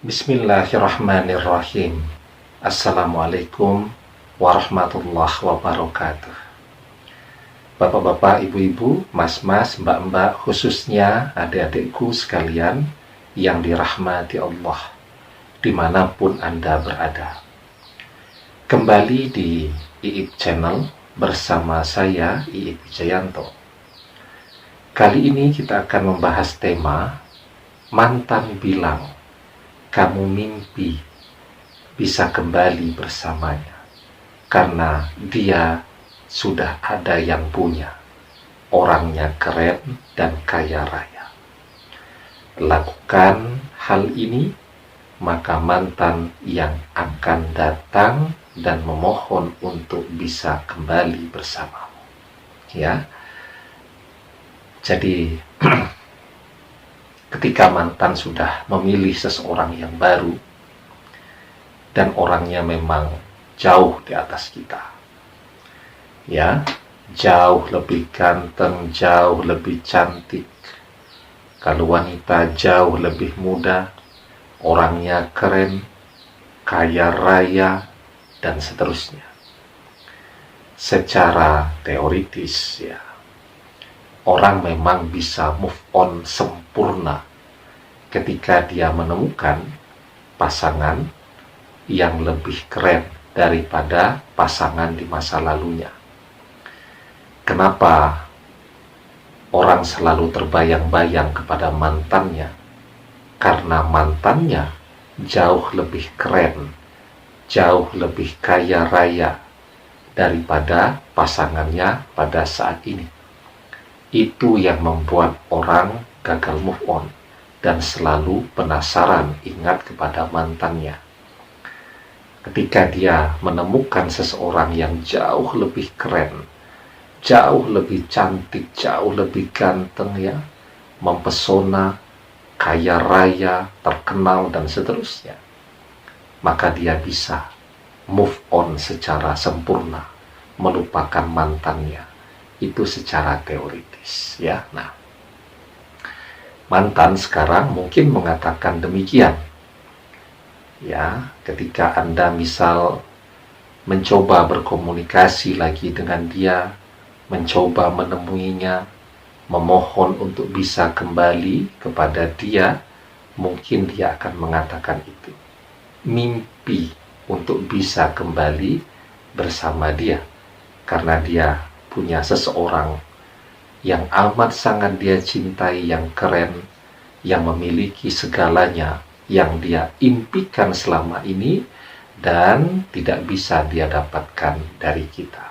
Bismillahirrahmanirrahim. Assalamualaikum warahmatullahi wabarakatuh. Bapak-bapak, ibu-ibu, mas-mas, mbak-mbak, khususnya adik-adikku sekalian yang dirahmati Allah, dimanapun Anda berada. Kembali di IIP Channel bersama saya, IIP Wijayanto. Kali ini kita akan membahas tema mantan bilang kamu mimpi bisa kembali bersamanya karena dia sudah ada yang punya, orangnya keren dan kaya raya. Lakukan hal ini, maka mantan yang akan datang dan memohon untuk bisa kembali bersamamu. Ya. Jadi ketika mantan sudah memilih seseorang yang baru dan orangnya memang jauh di atas kita, ya, jauh lebih ganteng, jauh lebih cantik, kalau wanita jauh lebih muda, orangnya keren, kaya raya, dan seterusnya. Secara teoritis, ya, orang memang bisa move on sempurna ketika dia menemukan pasangan yang lebih keren daripada pasangan di masa lalunya. Kenapa orang selalu terbayang-bayang kepada mantannya? Karena mantannya jauh lebih keren, jauh lebih kaya raya daripada pasangannya pada saat ini. Itu yang membuat orang gagal move on dan selalu penasaran ingat kepada mantannya. Ketika dia menemukan seseorang yang jauh lebih keren, jauh lebih cantik, jauh lebih ganteng, ya, mempesona, kaya raya, terkenal, dan seterusnya, maka dia bisa move on secara sempurna, melupakan mantannya. Itu secara teoritis, ya. Nah, mantan sekarang mungkin mengatakan demikian, ya, ketika Anda misal mencoba berkomunikasi lagi dengan dia, mencoba menemuinya, memohon untuk bisa kembali kepada dia, mungkin dia akan mengatakan itu, mimpi untuk bisa kembali bersama dia, karena dia punya seseorang yang amat sangat dia cintai, yang keren, yang memiliki segalanya yang dia impikan selama ini dan tidak bisa dia dapatkan dari kita.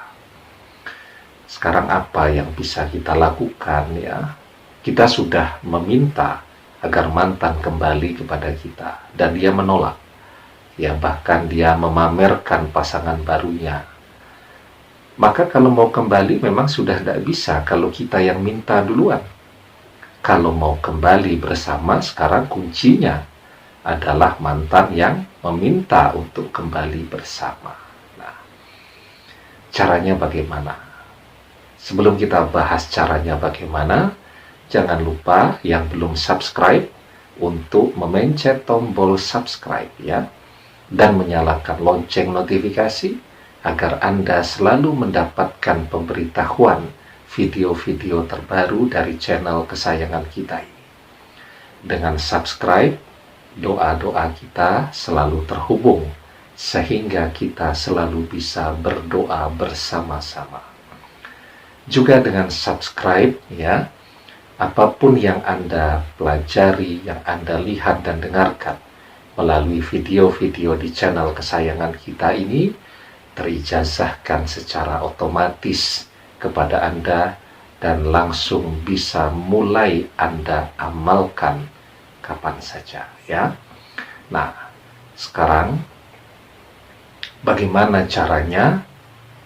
Sekarang apa yang bisa kita lakukan, ya? Kita sudah meminta agar mantan kembali kepada kita dan dia menolak. Ya, bahkan dia memamerkan pasangan barunya. Maka kalau mau kembali memang sudah tidak bisa kalau kita yang minta duluan. Kalau mau kembali bersama, sekarang kuncinya adalah mantan yang meminta untuk kembali bersama. Nah, caranya bagaimana? Sebelum kita bahas caranya bagaimana, jangan lupa yang belum subscribe untuk memencet tombol subscribe, ya, dan menyalakan lonceng notifikasi agar Anda selalu mendapatkan pemberitahuan video-video terbaru dari channel kesayangan kita ini. Dengan subscribe, doa-doa kita selalu terhubung sehingga kita selalu bisa berdoa bersama-sama. Juga dengan subscribe, ya, apapun yang Anda pelajari, yang Anda lihat dan dengarkan melalui video-video di channel kesayangan kita ini, terijazahkan secara otomatis kepada Anda dan langsung bisa mulai Anda amalkan kapan saja, ya. Nah, sekarang bagaimana caranya?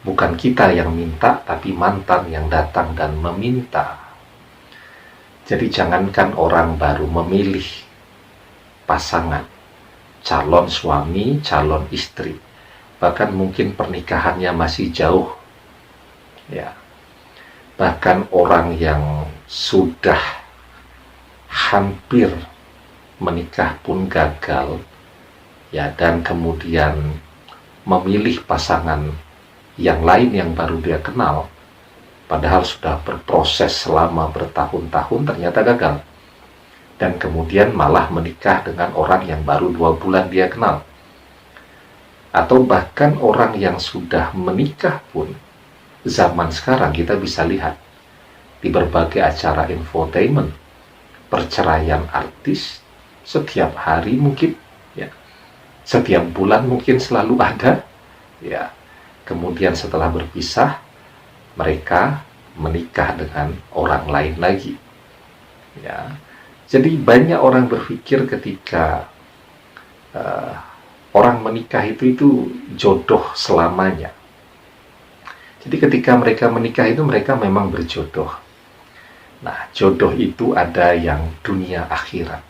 Bukan kita yang minta, tapi mantan yang datang dan meminta. Jadi jangankan orang baru memilih pasangan, calon suami, calon istri, bahkan mungkin pernikahannya masih jauh, ya, bahkan orang yang sudah hampir menikah pun gagal, ya, dan kemudian memilih pasangan yang lain yang baru dia kenal, padahal sudah berproses selama bertahun-tahun, ternyata gagal. Dan kemudian malah menikah dengan orang yang baru 2 bulan dia kenal. Atau bahkan orang yang sudah menikah pun, zaman sekarang kita bisa lihat di berbagai acara infotainment, perceraian artis setiap hari mungkin, ya, setiap bulan mungkin selalu ada, ya. Kemudian setelah berpisah, mereka menikah dengan orang lain lagi, ya. Jadi banyak orang berpikir ketika orang menikah itu jodoh selamanya. Jadi ketika mereka menikah itu mereka memang berjodoh. Nah, jodoh itu ada yang dunia akhirat,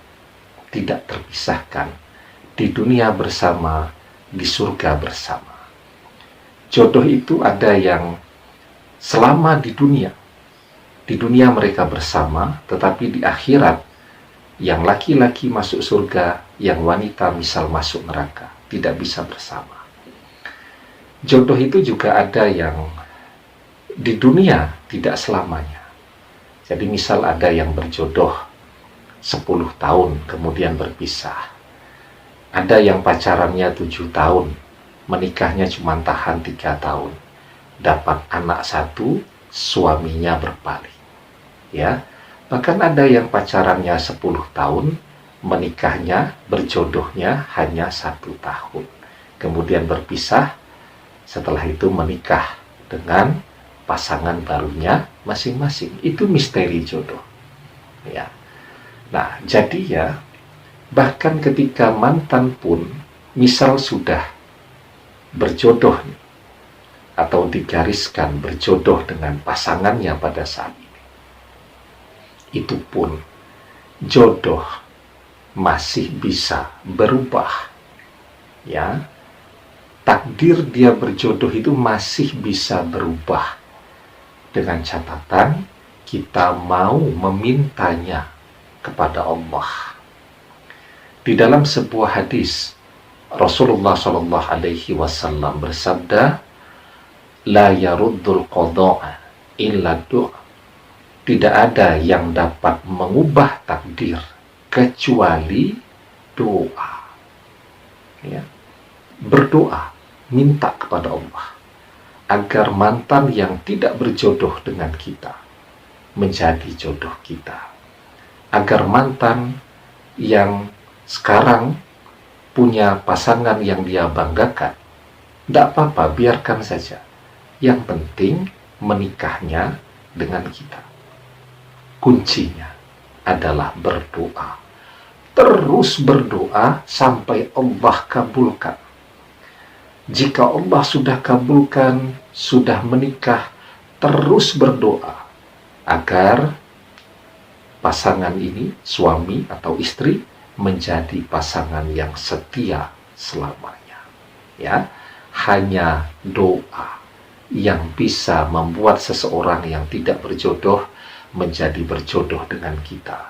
tidak terpisahkan, di dunia bersama, di surga bersama. Jodoh itu ada yang selama di dunia mereka bersama, tetapi di akhirat yang laki-laki masuk surga, yang wanita misal masuk neraka, tidak bisa bersama. Jodoh itu juga ada yang di dunia tidak selamanya. Jadi misal ada yang berjodoh 10 tahun kemudian berpisah. Ada yang pacarannya 7 tahun, menikahnya cuma tahan 3 tahun. Dapat anak 1, suaminya berpaling. Ya, bahkan ada yang pacarannya 10 tahun, menikahnya, berjodohnya hanya 1 tahun. Kemudian berpisah, setelah itu menikah dengan pasangan barunya masing-masing. Itu misteri jodoh. Ya. Nah, jadi ya, bahkan ketika mantan pun, misal sudah berjodoh atau digariskan berjodoh dengan pasangannya pada saat ini, itu pun jodoh masih bisa berubah, ya. Takdir dia berjodoh itu masih bisa berubah, dengan catatan kita mau memintanya kepada Allah. Di dalam sebuah hadis, Rasulullah SAW bersabda, la yaruddul qada'a illa du'a. Tidak ada yang dapat mengubah takdir kecuali doa. Ya. Berdoa, minta kepada Allah agar mantan yang tidak berjodoh dengan kita menjadi jodoh kita. Agar mantan yang sekarang punya pasangan yang dia banggakan, tidak apa-apa, biarkan saja. Yang penting menikahnya dengan kita. Kuncinya adalah berdoa. Terus berdoa sampai Allah kabulkan. Jika Allah sudah kabulkan, sudah menikah, terus berdoa agar pasangan ini, suami atau istri, menjadi pasangan yang setia selamanya. Ya, hanya doa yang bisa membuat seseorang yang tidak berjodoh menjadi berjodoh dengan kita.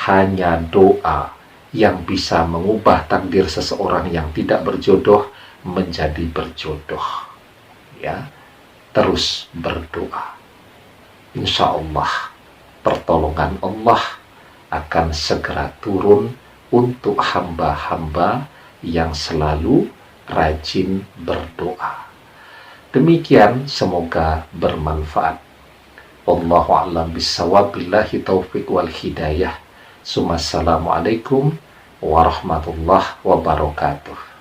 Hanya doa yang bisa mengubah takdir seseorang yang tidak berjodoh menjadi berjodoh. Ya, terus berdoa. Insya Allah pertolongan Allah akan segera turun untuk hamba-hamba yang selalu rajin berdoa. Demikian, semoga bermanfaat. Wallahu a'lam bishawab, billahi taufiq wal hidayah. Assalamualaikum warahmatullahi wabarakatuh.